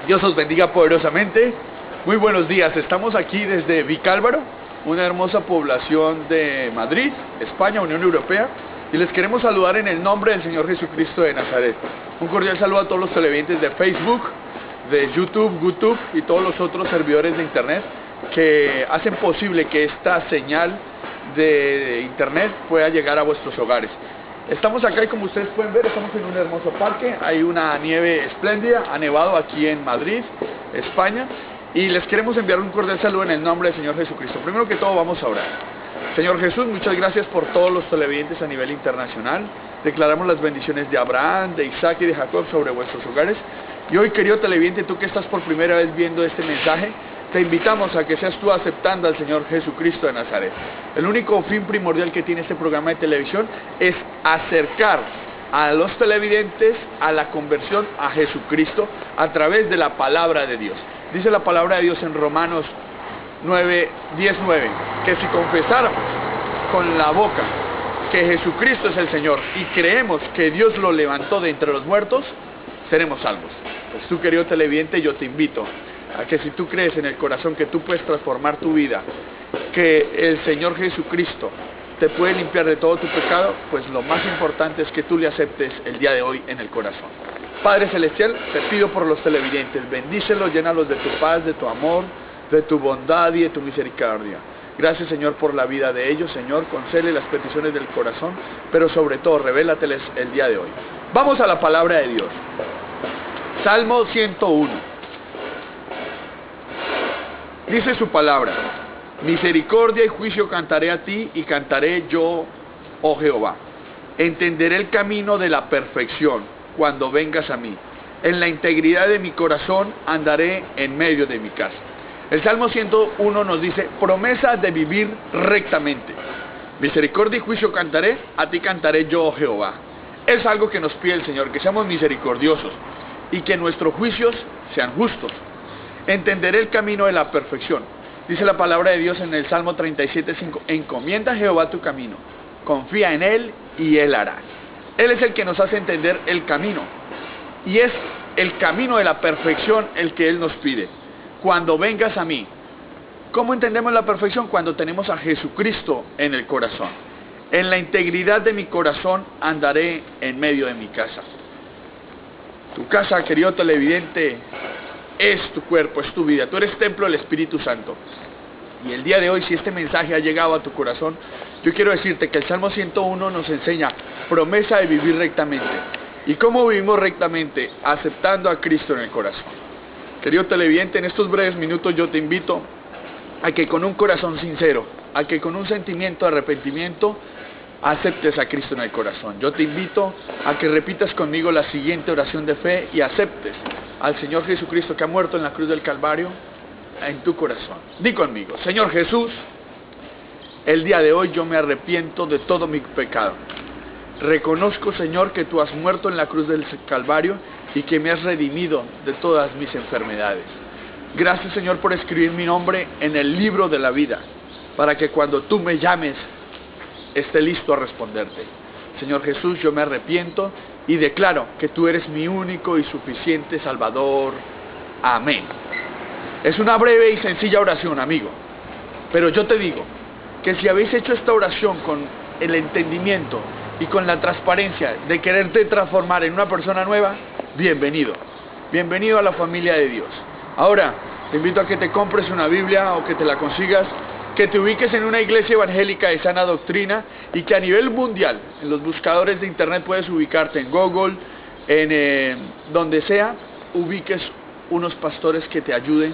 Dios os bendiga poderosamente. Muy buenos días, estamos aquí desde Vicálvaro, una hermosa población de Madrid, España, Unión Europea, y les queremos saludar en el nombre del Señor Jesucristo de Nazaret. Un cordial saludo a todos los televidentes de Facebook, de YouTube y todos los otros servidores de Internet que hacen posible que esta señal de Internet pueda llegar a vuestros hogares. Estamos acá y como ustedes pueden ver, estamos en un hermoso parque, hay una nieve espléndida, ha nevado aquí en Madrid, España, y les queremos enviar un cordial saludo en el nombre del Señor Jesucristo. Primero que todo vamos a orar. Señor Jesús, muchas gracias por todos los televidentes a nivel internacional. Declaramos las bendiciones de Abraham, de Isaac y de Jacob sobre vuestros hogares. Y hoy, querido televidente, tú que estás por primera vez viendo este mensaje, te invitamos a que seas tú aceptando al Señor Jesucristo de Nazaret. El único fin primordial que tiene este programa de televisión es acercar a los televidentes a la conversión a Jesucristo a través de la palabra de Dios. Dice la palabra de Dios en Romanos 10:9, que si confesáramos con la boca que Jesucristo es el Señor y creemos que Dios lo levantó de entre los muertos, seremos salvos. Pues tú, querido televidente, yo te invito a que si tú crees en el corazón que tú puedes transformar tu vida, que el Señor Jesucristo te puede limpiar de todo tu pecado, pues lo más importante es que tú le aceptes el día de hoy en el corazón. Padre Celestial, te pido por los televidentes, bendícelos, llénalos de tu paz, de tu amor, de tu bondad y de tu misericordia. Gracias, Señor, por la vida de ellos. Señor, concede las peticiones del corazón, pero sobre todo, revélateles el día de hoy. Vamos a la palabra de Dios. Salmo 101. Dice su palabra: misericordia y juicio cantaré a ti, y cantaré yo, oh Jehová. Entenderé el camino de la perfección cuando vengas a mí. En la integridad de mi corazón andaré en medio de mi casa. El Salmo 101 nos dice: promesa de vivir rectamente. Misericordia y juicio cantaré, a ti cantaré yo, oh Jehová. Es algo que nos pide el Señor, que seamos misericordiosos y que nuestros juicios sean justos. Entenderé el camino de la perfección. Dice la palabra de Dios en el Salmo 37:5: encomienda a Jehová tu camino, confía en Él y Él hará. Él es el que nos hace entender el camino, y es el camino de la perfección el que Él nos pide. Cuando vengas a mí. ¿Cómo entendemos la perfección? Cuando tenemos a Jesucristo en el corazón. En la integridad de mi corazón andaré en medio de mi casa. Tu casa, querido televidente, es tu cuerpo, es tu vida. Tú eres templo del Espíritu Santo. Y el día de hoy, si este mensaje ha llegado a tu corazón, yo quiero decirte que el Salmo 101 nos enseña promesa de vivir rectamente. ¿Y cómo vivimos rectamente? Aceptando a Cristo en el corazón. Querido televidente, en estos breves minutos yo te invito a que con un corazón sincero, a que con un sentimiento de arrepentimiento, aceptes a Cristo en el corazón. Yo te invito a que repitas conmigo la siguiente oración de fe y aceptes al Señor Jesucristo que ha muerto en la cruz del Calvario en tu corazón. Di conmigo: Señor Jesús, el día de hoy yo me arrepiento de todo mi pecado. Reconozco, Señor, que tú has muerto en la cruz del Calvario y que me has redimido de todas mis enfermedades. Gracias, Señor, por escribir mi nombre en el libro de la vida, para que cuando tú me llames, esté listo a responderte. Señor Jesús, yo me arrepiento y declaro que tú eres mi único y suficiente Salvador. Amén. Es una breve y sencilla oración, amigo, pero yo te digo que si habéis hecho esta oración con el entendimiento y con la transparencia de quererte transformar en una persona nueva, bienvenido. Bienvenido a la familia de Dios. Ahora, te invito a que te compres una Biblia o que te la consigas, que te ubiques en una iglesia evangélica de sana doctrina y que a nivel mundial, en los buscadores de Internet puedes ubicarte en Google, en donde sea, ubiques unos pastores que te ayuden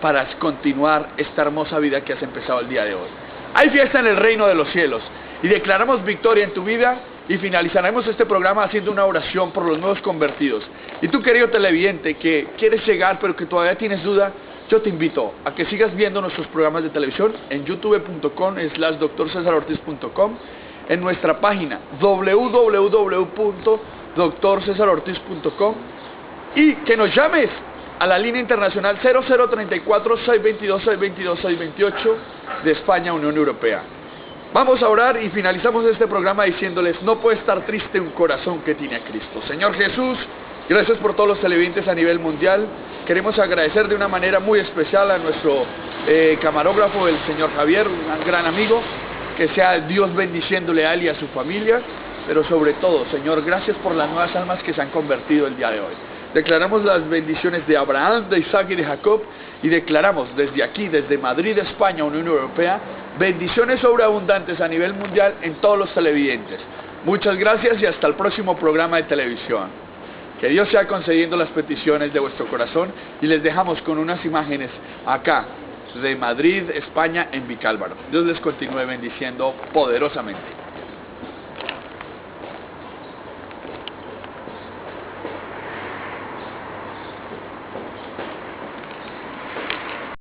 para continuar esta hermosa vida que has empezado el día de hoy. Hay fiesta en el reino de los cielos y declaramos victoria en tu vida y finalizaremos este programa haciendo una oración por los nuevos convertidos. Y tú, querido televidente, que quieres llegar pero que todavía tienes duda, yo te invito a que sigas viendo nuestros programas de televisión en youtube.com/drcesarortiz.com, en nuestra página www.drcesarortiz.com y que nos llames a la línea internacional 0034-622-622-628 de España, Unión Europea. Vamos a orar y finalizamos este programa diciéndoles: no puede estar triste un corazón que tiene a Cristo. Señor Jesús, gracias por todos los televidentes a nivel mundial. Queremos agradecer de una manera muy especial a nuestro camarógrafo, el señor Javier, un gran amigo, que sea Dios bendiciéndole a él y a su familia, pero sobre todo, Señor, gracias por las nuevas almas que se han convertido el día de hoy. Declaramos las bendiciones de Abraham, de Isaac y de Jacob, y declaramos desde aquí, desde Madrid, España, Unión Europea, bendiciones sobreabundantes a nivel mundial en todos los televidentes. Muchas gracias y hasta el próximo programa de televisión. Que Dios sea concediendo las peticiones de vuestro corazón, y les dejamos con unas imágenes acá de Madrid, España, en Vicálvaro. Dios les continúe bendiciendo poderosamente.